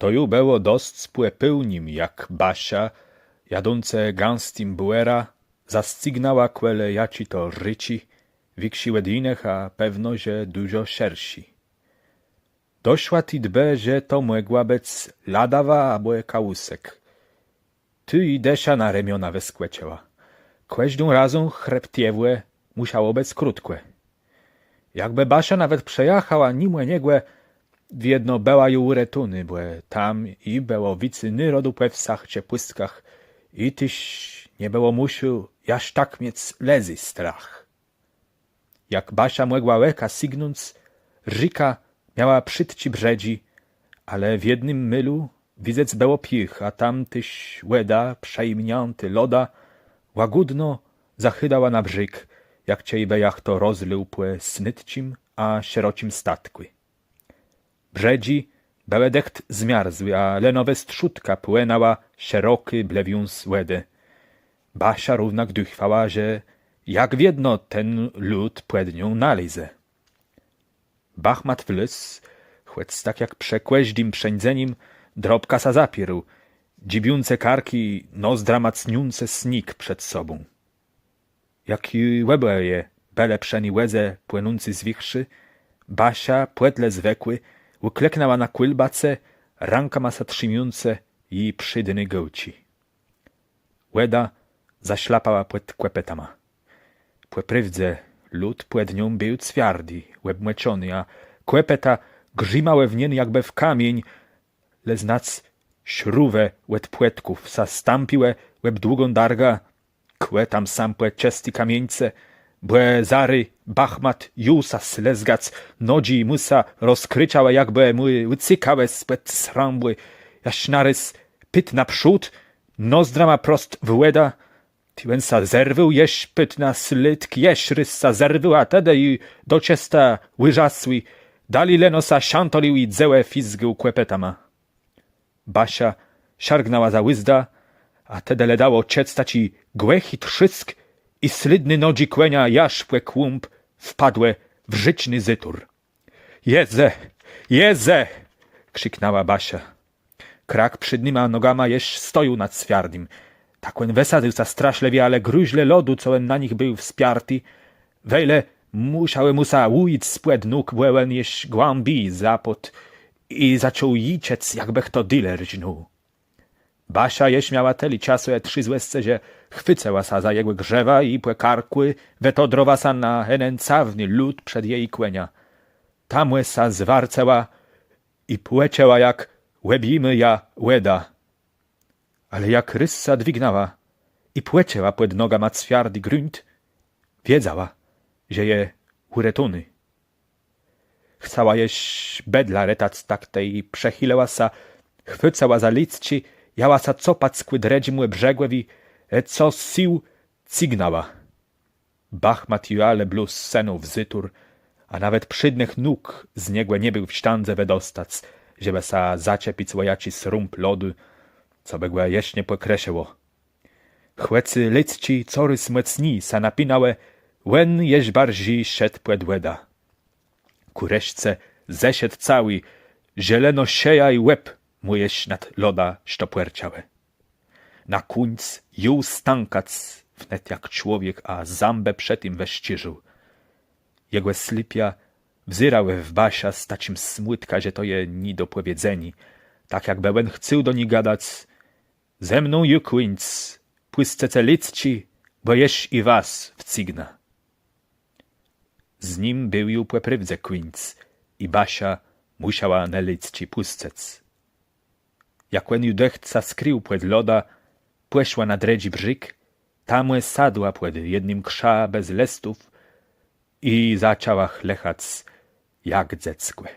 To ju było dost spłe pełnim, jak Basia, jadące gęstym buera, zastygnała quele jaci to ryci, wiksi wedinech, a pewno, że dużo szersi. Doszła ti dbe, że to mogła bec ladawa albo kałusek. Ty i desia na remiona weskłeciała. Kłeźdą razą chreptiewłe musiało bec krótkłe. Jakby Basia nawet przejechała nimłe niegłe, w jedno beła ju uretuny, bo tam i było wicy nyrodu pewsach ciepłystkach i tyś nie było musiu jaż tak mieć lezy strach. Jak Basia mogła łeka signąc, Rika miała przytci brzedzi, ale w jednym mylu widzec było pich, a tam tyś łeda, przejmnięty loda, łagodno zachydała na brzyk, jak ciejbe jachto rozlył płe snytcim, a sierocim statkły. Brzedzi bełe decht zmiarzły, a lenowe strzutka płynęła szeroky blewiąc łedę. Basia równa gdychwała, że jak wiedno ten lud płednią nalize. Bachmat wlys, chłec tak jak przekłeźdim przędzeniem, drobka sa zapierł, dzibiące karki, nozdra macniące snik przed sobą. Jak i łebeje, bele przeni łeze płynący z wichrzy, Basia, płetle zwekły, ukleknęła na kłylbace, ranka masa trzymiące i przydny gołci. Łeda zaślapała płet kłepetama. Płeprywdze lud płednią był cwiardy, łeb młeczony, a kłepeta grzimałe w nien jakby w kamień, leznac śruwe łed płetków, sa stampiłe łeb długą darga, kłe tam sam płe ciesty kamieńce, błe zary, bachmat, jusa slezgac, nodzi musa rozkryczała jakby mu wycykałe spłet srambły, jaśnarys pyt naprzód, nozdra ma prost w łeda, tyłem sa zerwył jeś pyt na slytk, jeśrys sa zerwył, a tedy i do ciesta łyżasły, dali leno sa siantolił i dzełe fizgył kłepetama. Basia siargnęła za łyzda, a tedy ledało ciectać i głech i trzysk, i slydny nodzi kłenia jaszpłe kłumb wpadłe w żyćny zytur. Jeze! Jeze! Krzyknęła Basia. Krak przydnyma nogama jeż stoju nad swardym. Takłen wesadył za straszlewie, ale gruźle lodu, coen na nich był wspiarty, wejle musiały musa łujić spłed nóg, błełen jeż głębi zapot i zaczął jiciec, jakbych to diler żnął. Basia jeś miała teli czasu, trzy złesce, że chwycęła sa za jego grzewa i płekarkły, wetodrowa sa na henęcawny lód przed jej kłenia. Tam łesa zwarcęła i płeciała jak łebimy ja łeda. Ale jak ryssa dwignęła i płeciała płed noga ma cwiardy grunt, wiedziała, że je uretuny. Chcała jeś bedla retac tak tej przechylała sa, chwycała za licci, jała sa copat skłydredzi młe brzegłewi, co sił cignała. Bachmat ju ale bluz senów wzytur, a nawet przydnych nóg z niegłe nie był w ściandze wedostac, żeby sa zaczepić łajaci srump lodu, co begłe jeśnie pokreśeło. Chłecy licci corys mocni sa napinałe, łen jeż bardziej szedł płed łeda. Kureszce zesiedł cały, zieleno sieja i łeb mu jeś nad loda sztopłerciałe. Na kuńc jął stankac, wnet jak człowiek, a zambę przed nim weściżył. Jego slipia wzyrały w Basia z tacim smutka, że to je ni do powiedzeni, tak jak bełen chcął do ni gadać. Ze mną ju kuńc, płyscece licci, bo jeś i was wcigna. Z nim był ju płeprywdze kuńc i Basia musiała na licci pustec. Jak len ju dechca skrył płed loda, płeszła na dredzi brzyk, tam sadła płed jednym krza bez lestów i zaczęła chlechac jak dzeckłe.